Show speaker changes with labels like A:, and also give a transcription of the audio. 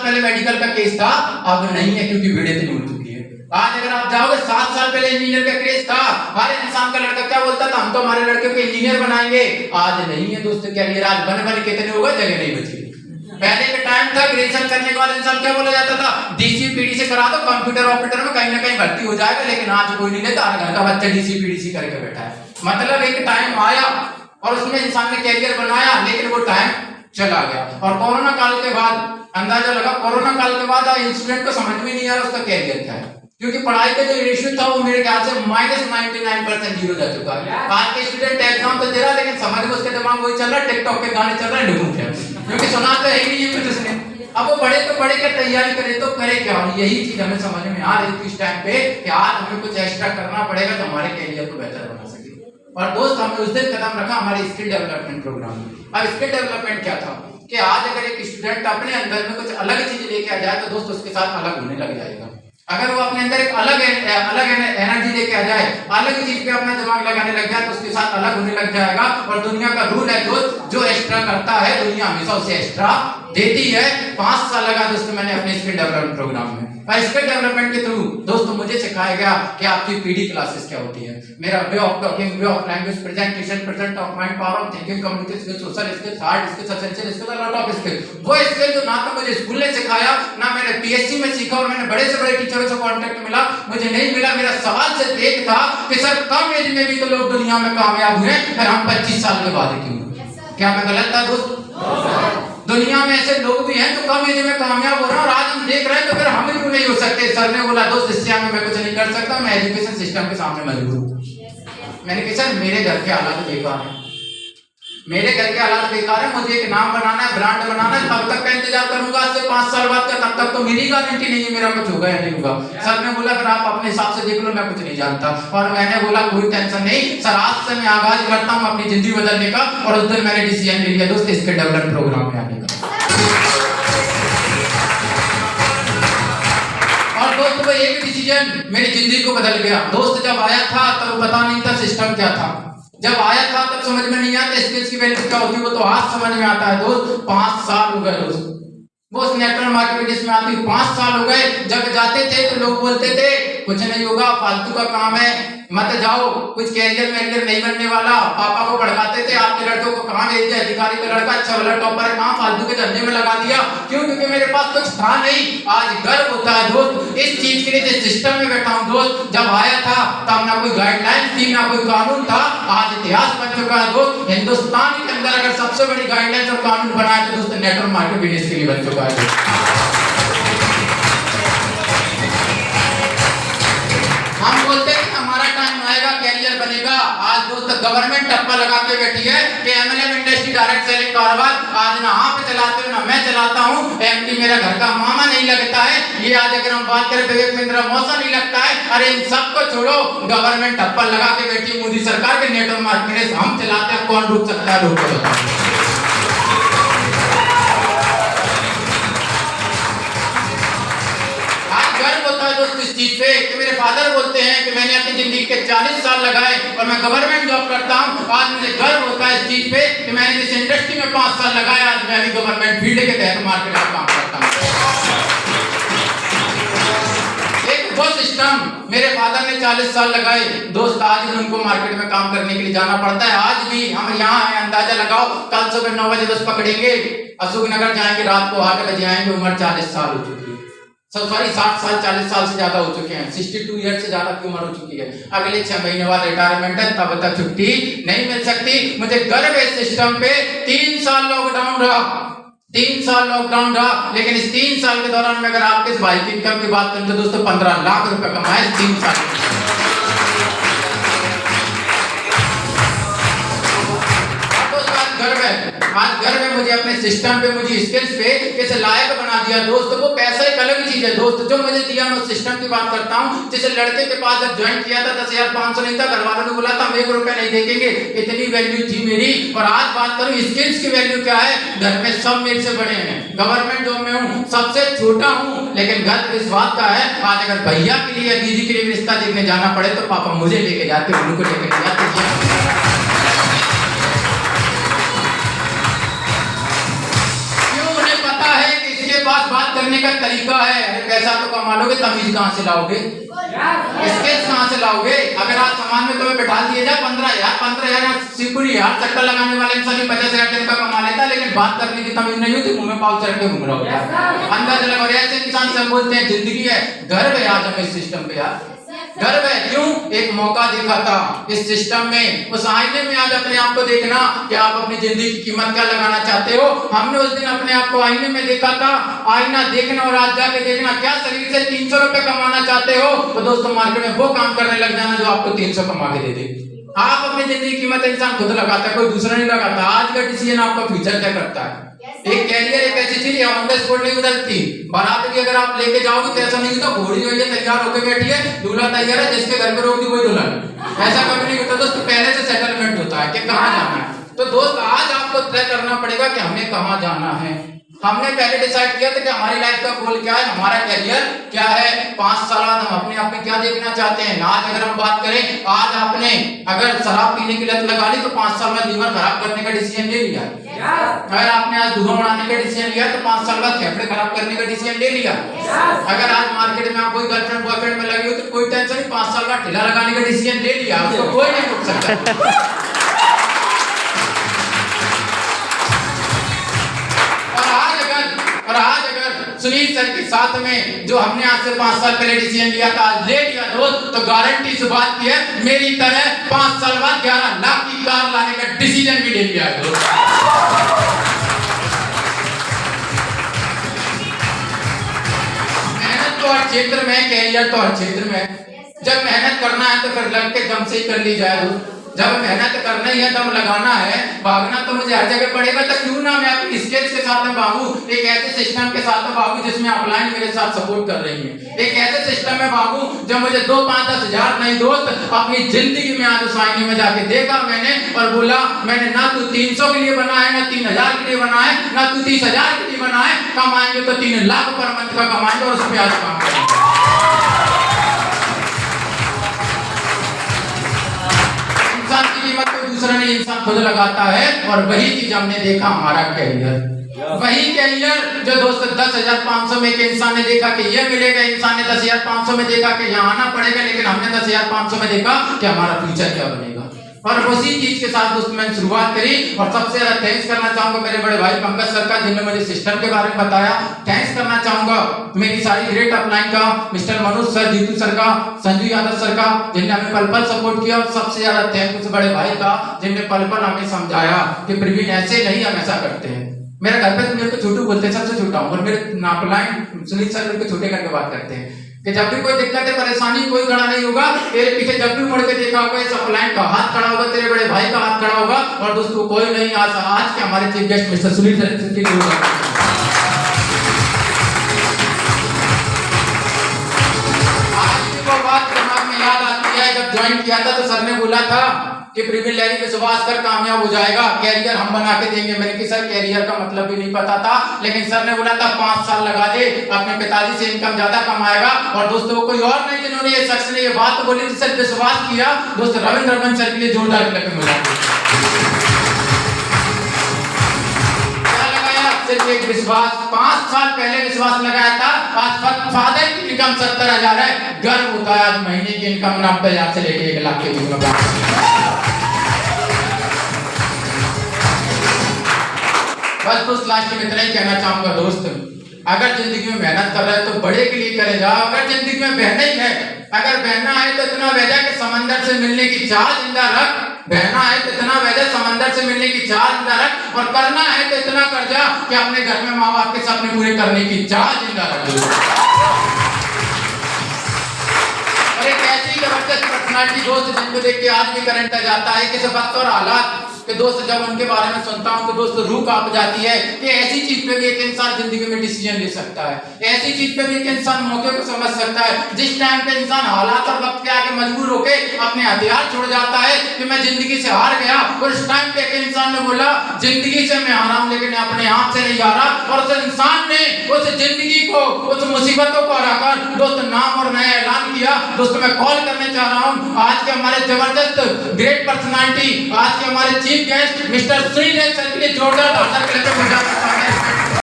A: पहले मेडिकल का केस था, अब नहीं है क्योंकि भीड़ इतनी हो चुकी है। आज अगर आप जाओगे 7 साल पहले इंजीनियर का क्रेज था, हर इंसान का लड़का क्या बोलता था, हम तो हमारे लड़के को इंजीनियर बनाएंगे। आज नहीं है दोस्तों, क्या ये आज बन बन कितने होगा, जगह नहीं बची। पहले के टाइम था ग्रेजुएशन करने के बाद इंसान क्या बोला जाता था, डीसी पीडीसी करा दो, कंप्यूटर ऑपरेटर में कहीं ना कहीं भर्ती हो जाएगा। लेकिन आज कोई नहीं लेता, हर घर का बच्चा डीसी पीडीसी करके बैठा है। मतलब एक टाइम आया और उसमें इंसान ने कैरियर बनाया, लेकिन वो टाइम चला गया। और कोरोना काल के बाद अंदाजा लगा, कोरोना काल के बाद स्टूडेंट को समझ में नहीं आ रहा उसका कैरियर क्या है, क्योंकि पढ़ाई का जो रेशियो था वो मेरे ख्याल से -99% जीरो जा चुका है। आज के स्टूडेंट एग्जाम तो दे रहा, लेकिन समझ में उसके दिमाग वही चल रहा है, टिकटॉक के गाने चल रहे हैं, क्योंकि सुना तो है ही नहीं कुछ उसने। अब वो पढ़े तो पढ़े, क्या तैयारी करे तो करे क्या। और यही चीज हमें समझ में आ रही थी इस टाइम पे कि आज हमें कुछ एक्स्ट्रा करना पड़ेगा तो हमारे कैरियर को बेहतर बना सके। और दोस्त हमने उस दिन कदम रखा हमारे स्किल डेवलपमेंट प्रोग्राम में। अब स्किल डेवलपमेंट क्या था कि आज अगर एक स्टूडेंट अपने अंदर में कुछ अलग चीज लेके आ जाए तो दोस्त उसके साथ अलग होने लग जाएगा। अगर वो अपने अंदर एक अलग एनर्जी लेके आ जाए, अलग चीज पे अपना दिमाग लगाने लग जाए तो उसके साथ अलग होने लग जाएगा। और दुनिया का रूल है दोस्त, जो एक्स्ट्रा करता है दुनिया हमेशा उसे एक्स्ट्रा देती है। 5 साल लगा दोस्तों मैंने अपने स्किल डेवलपमेंट प्रोग्राम में। और स्किल डेवलपमेंट के थ्रू दोस्तों मुझे सिखाया गया कि आपकी पीडी क्लासेस क्या होती है। मेरा way of talking, way of language, presentation, present of mind, power of thinking, communication skills, social skills, hard skills, essential skills, lot of skills. वो स्किल जो ना तो मुझे स्कूल ने सिखाया, ना मैंने पीएचडी में सीखा, और मैंने बड़े से बड़े टीचरों से कांटेक्ट मिला, मुझे नहीं मिला। मेरा सवाल सिर्फ एक था कि सर कम एज में भी तो लोग दुनिया में कामयाब हुए, फिर हम 25 साल के बाद क्यों? क्या मैं गलत था दोस्त? दुनिया में ऐसे लोग भी हैं जो कम एज में कामयाब हो रहे हैं और आज हम देख रहे हैं, तो फिर हम क्यों नहीं हो सकते? सर ने बोला दोस्त इससे आगे मैं कुछ नहीं कर सकता, मैं एजुकेशन सिस्टम के सामने मजबूर हूं। मैंने कहा सर मेरे घर के हालात बेकार हैं, मेरे घर के हालात बेकार है, मुझे एक नाम बनाना है, ब्रांड बनाना है, तब तक का इंतजार करूंगा आज से 5 साल बाद का, तब तक तो मेरी गारंटी नहीं है मेरा कुछ होगा या नहीं होगा। सर ने बोला फिर आप अपने हिसाब से देख लो, मैं कुछ नहीं जानता। और मैंने बोला कोई टेंशन नहीं सर, आज से मैं आगाज करता हूं अपनी जिंदगी बदलने का। और उस दिन मैंने डिसीजन ले लिया दोस्त इसके डेवलपमेंट प्रोग्राम में आने का। और दोस्त वो एक डिसीजन मेरी जिंदगी को बदल गया। दोस्त जब आया था तब पता नहीं था सिस्टम क्या था, जब आया था तब समझ में नहीं आता स्किल्स की वैल्यू क्या होती है, वो तो आज समझ में आता है दोस्त। 5 साल हो गए दोस्त वो उस नेटवर्क मार्केटिंग में आती 5 साल हो गए। जब जाते थे तो लोग बोलते थे कुछ नहीं होगा, फालतू का काम है, मत जाओ, कुछ कैरियर मैरियर नहीं बनने वाला। पापा को भड़काते थे आपके लड़कों को कहां भेज दिया, अधिकारी का लड़का अच्छा वाला टॉपर है, कहां फालतू के धंधे में लगा दिया। क्यों? क्योंकि मेरे पास कुछ था नहीं। आज गर्व होता है दोस्त इस चीज के लिए जिस सिस्टम में बैठा हूं दोस्त। जब आया था तब ना कोई गाइडलाइन थी, ना कोई कानून था, आज इतिहास बन चुका है दोस्त। हिंदुस्तान के अंदर अगर सबसे बड़ी गाइडलाइन और कानून बनाया तो दोस्त नेटवर्क मार्केट बिजनेस के लिए बन चुका है। हम बोलते हैं कि हमारा टाइम आएगा, कैरियर बनेगा। आज दोस्त गवर्नमेंट टप्पा लगा के बैठी है कि एमएलएम इंडस्ट्री डायरेक्ट सेलिंग कारोबार आज ना आप चलाते हो ना मैं चलाता हूं, एमडी मेरा घर का मामा नहीं लगता है। ये आज अगर हम बात करें विवेक महिंद्रा मौसा नहीं लगता है। अरे इन सबको छोड़ो, गवर्नमेंट टप्पा लगा के बैठी मोदी सरकार के नेटवर्क मार्केट हम चलाते हैं, कौन रोक सकता है? लोग गर्व होता है दोस्त इस चीज पे कि मेरे फादर बोलते हैं कि मैंने अपनी जिंदगी के 40 साल लगाए और मैं गवर्नमेंट जॉब करता हूं। आज मुझे गर्व होता है इस चीज पे कि मैंने जिस इंडस्ट्री में 5 साल लगाया, आज मैं भी गवर्नमेंट फील्ड के तहत मार्केट में काम करता हूं। एक वो सिस्टम मेरे फादर ने 40 साल लगाए दोस्त, आज भी उनको मार्केट में काम करने के लिए जाना पड़ता है। आज भी हम यहाँ हैं, अंदाजा लगाओ कल सुबह 9 बजे बस पकड़ेंगे, अशोक नगर जाएंगे, रात को 8 बजे आएंगे। उम्र 40 साल हो चुकी है, सॉरी 60 साल 40 साल से ज्यादा हो चुके हैं, 62 ईयर से ज्यादा की उम्र हो चुकी है। अगले 6 महीने बाद रिटायरमेंट है, तब तक छुट्टी नहीं मिल सकती। मुझे गर्व है इस सिस्टम पे। 3 साल लॉकडाउन रहा, 3 साल लॉकडाउन रहा, लेकिन इस 3 साल के दौरान में अगर आपके इस भाई की इनकम की बात करें तो दोस्तों 15 लाख रुपए कमाए 3 साल में। आज गर्व है मुझे अपने सिस्टम पे, मुझे स्किल्स पे कैसे लायक बना दिया दोस्त। वो पैसा एक अलग चीज है दोस्त, जो मुझे दिया मैं उस सिस्टम की बात करता हूँ। जैसे लड़के के पास जब ज्वाइन किया था 10,500 नहीं था, घर वालों ने बोला था हम 1 रुपया नहीं देखेंगे, इतनी वैल्यू थी मेरी। और आज बात करूँ स्किल्स की वैल्यू क्या है, घर में सब मेरे से बड़े हैं, गवर्नमेंट जॉब में हूँ, सबसे छोटा हूँ, लेकिन गर्व इस बात का है आज अगर भैया के लिए या दीदी के लिए रिश्ता देखने जाना पड़े तो पापा मुझे लेके जाते, उनको लेके जाते। पास बात करने करने का तरीका है। अरे पैसा तो कमा लोगे, तमीज कहाँ से लाओगे, स्केच कहाँ से लाओगे? अगर आज सामान में तुम्हें बैठा दिए जाए 15,000 सिकुड़ी यार, चक्कर लगाने वाले इंसान 50,000 का कमा लेता, लेकिन बात करने की तमीज नहीं होती, मुंह में पाव चढ़ के घूम रहा होता है। अंदाजा लगा रहे ऐसे इंसान सब बोलते हैं जिंदगी है। गर्व है आज हमें इस सिस्टम पे, यार गर्व है। क्यों? एक मौका देखा था इस सिस्टम में। उस आईने में आज अपने आप को देखना कि आप अपनी जिंदगी की कीमत क्या लगाना चाहते हो। हमने उस दिन अपने आप को आईने में देखा था। आईना देखना और आज जाके देखना, क्या शरीर से 300 रुपए कमाना चाहते हो तो दोस्तों मार्केट में वो काम करने लग जाना जो आपको 300 कमा के दे दे। आप अपनी जिंदगी की कीमत इंसान खुद लगाता है, कोई दूसरा नहीं लगाता। आज का डिसीजन आपका फ्यूचर क्या करता है। एक कैरियर एक ऐसी चीज है ऑन द स्पॉट नहीं बदलती। बारात भी अगर आप लेके जाओगे तो ऐसा नहीं होता घोड़ी हुई है तैयार होकर बैठी है, दूल्हा तैयार है, जिसके घर में रोक दी वही दुल्हन। ऐसा कभी नहीं होता दोस्त, पहले से सेटलमेंट होता है कि कहाँ जाना है। तो दोस्त आज आपको तय करना पड़ेगा कि हमें कहाँ जाना है। हमने पहले डिसाइड किया था कि हमारी लाइफ का गोल क्या है, हमारा कैरियर क्या है। 5 साल बाद हम अपने आप में क्या देखना चाहते हैं। आज अगर हम बात करें, आज आपने अगर शराब पीने की लत लगा ली तो 5 साल बाद लीवर खराब करने का डिसीजन ले लिया। अगर आपने आज धुआं उड़ाने का डिसीजन लिया तो 5 साल बाद फेफड़े खराब करने का डिसीजन ले लिया। अगर आज मार्केट में आप कोई गर्लफ्रेंड बॉयफ्रेंड में लगे हो तो कोई टेंशन नहीं, 5 साल बाद ठेला लगाने का डिसीजन ले लिया, उसको कोई नहीं रोक सकता। और आज अगर सुनील सर के साथ में जो हमने आज से 5 साल पहले डिसीजन लिया था आज ले लिया दोस्त, तो गारंटी इस बात की है मेरी तरह 5 साल बाद 11 लाख की कार लाने का डिसीजन भी ले लिया है दोस्त। मेहनत तो हर क्षेत्र में, कैरियर तो हर क्षेत्र में। जब मेहनत करना है तो फिर लग के दम से ही कर ली जाए दोस्त। जब मेहनत करना ही है, दम लगाना है, भागना तो मुझे हर जगह पड़ेगा, तो क्यों ना मैं अपनी स्केच के साथ में भागूं, एक ऐसे सिस्टम के साथ में भागूं जिसमें अपलाइन मेरे साथ सपोर्ट कर रही है। एक ऐसे सिस्टम में भागूं जब मुझे 2, 5, 10 हजार नहीं दोस्त अपनी जिंदगी में आज उस आईने में जाके देखा मैंने और बोला मैंने ना तू 300 के लिए बना है, ना 3,000 के लिए बना है, ना तू 30,000 के लिए बना है। कमाएंगे तो 3 लाख पर मंथ का कमाएंगे और उस पर आज काम करेंगे। इंसान की कीमत कोई दूसरा नहीं, इंसान खुद लगाता है। और वही चीज हमने देखा हमारा कैरियर। वही कैरियर जो दोस्त 10,500 में के इंसान ने देखा कि ये मिलेगा, इंसान ने 10,500 में देखा कि यहाँ आना पड़ेगा, लेकिन हमने 10,500 में देखा कि हमारा फ्यूचर क्या बनेगा। और उसी चीज के साथ दोस्त मैंने शुरुआत करी। और सबसे ज्यादा थैंक्स करना चाहूंगा मेरे बड़े भाई पंकज सर का, जिन्होंने मुझे सिस्टम के बारे में बताया। थैंक्स करना चाहूंगा मेरी सारी ग्रेट अपलाइन का, mister Manoj sir, Jeetu sir का, संजू यादव सर का, जिन्होंने हमें पल पल सपोर्ट किया। और सबसे ज्यादा थैंक उस बड़े भाई का जिन्होंने पल पल हमें समझाया कि प्रवीण ऐसे नहीं, हम ऐसा करते हैं। मेरे घर पे तो मेरे को छोटू बोलते हैं, सबसे छोटा हूँ, और मेरे अपलाइन सुनील सर मेरे को छोटे करके बात करते हैं कि जब भी कोई दिक्कत है परेशानी कोई खड़ा नहीं होगा, तेरे पीछे जब भी मुड़ के देखा होगा इस अपलाइन का हाथ खड़ा होगा, तेरे बड़े भाई का हाथ खड़ा होगा। और दोस्तों कोई नहीं आज के हमारे chief guest mister Sunil sir की आज वो बात दिमाग में याद आती है। जब ज्वाइन किया था तो सर ने बोला था कि प्रवीण लहरी विश्वास कर कामयाब हो जाएगा, कैरियर हम बना के देंगे। मैंने कि सर कैरियर का मतलब भी नहीं पता था, लेकिन सर ने बोला था 5 साल लगा दे, अपने पिताजी से इनकम ज्यादा कमाएगा। और दोस्तों कोई और नहीं जिन्होंने ये शख्स ने ये बात बोली, सर विश्वास किया। दोस्त रविंद्र रमन सर के लिए जोरदार क्लैपिंग हो जाती है। सिर्फ एक विश्वास, 5 साल पहले विश्वास लगाया था। आज फादर की इनकम 70,000 है, गर्व होता है। आज महीने की इनकम 90,000 से लेकर 1 लाख के बीच में। बस दोस्त लास्ट में इतना ही कहना चाहूंगा दोस्त, अगर जिंदगी में मेहनत कर रहे हैं तो बड़े के लिए करे जाओ। अगर जिंदगी में बहना ही है, अगर बहना है तो इतना वजह कि समंदर से मिलने की चाह जिंदा रख। बहना है तो इतना वजह समंदर से मिलने की चाह जिंदा रख। और करना है तो इतना कर जा कि अपने घर में माँ बाप के सपने पूरे करने की चाह जिंदा रख। और एक ऐसी जबरदस्त पर्सनालिटी दोस्त जिनको देख के आज भी करंट आ जाता है कि वक्त और हालात कि दोस्त जब उनके बारे में सुनता हूं तो दोस्त रूह कांप जाती है कि ऐसी चीज पे भी एक इंसान जिंदगी में डिसीजन ले सकता है, ऐसी चीज पे भी एक इंसान मौके को समझ सकता है। जिस टाइम पे इंसान हालात और वक्त के आगे मजबूर होके अपने हथियार छोड़ जाता है कि मैं जिंदगी से हार गया, और उस टाइम पे एक इंसान ने बोला जिंदगी से मैं हारा हूं लेकिन अपने आप से नहीं हारा। और उस इंसान ने उस जिंदगी को, उस मुसीबतों को हराकर दोस्त नाम और नया ऐलान किया। दोस्तों मैं कॉल करने चाह रहा हूं आज के हमारे जबरदस्त ग्रेट पर्सनालिटी, आज के हमारे chief guest mister Sunil sir के लिए जोरदार तालियां बजाना चाहते हैं।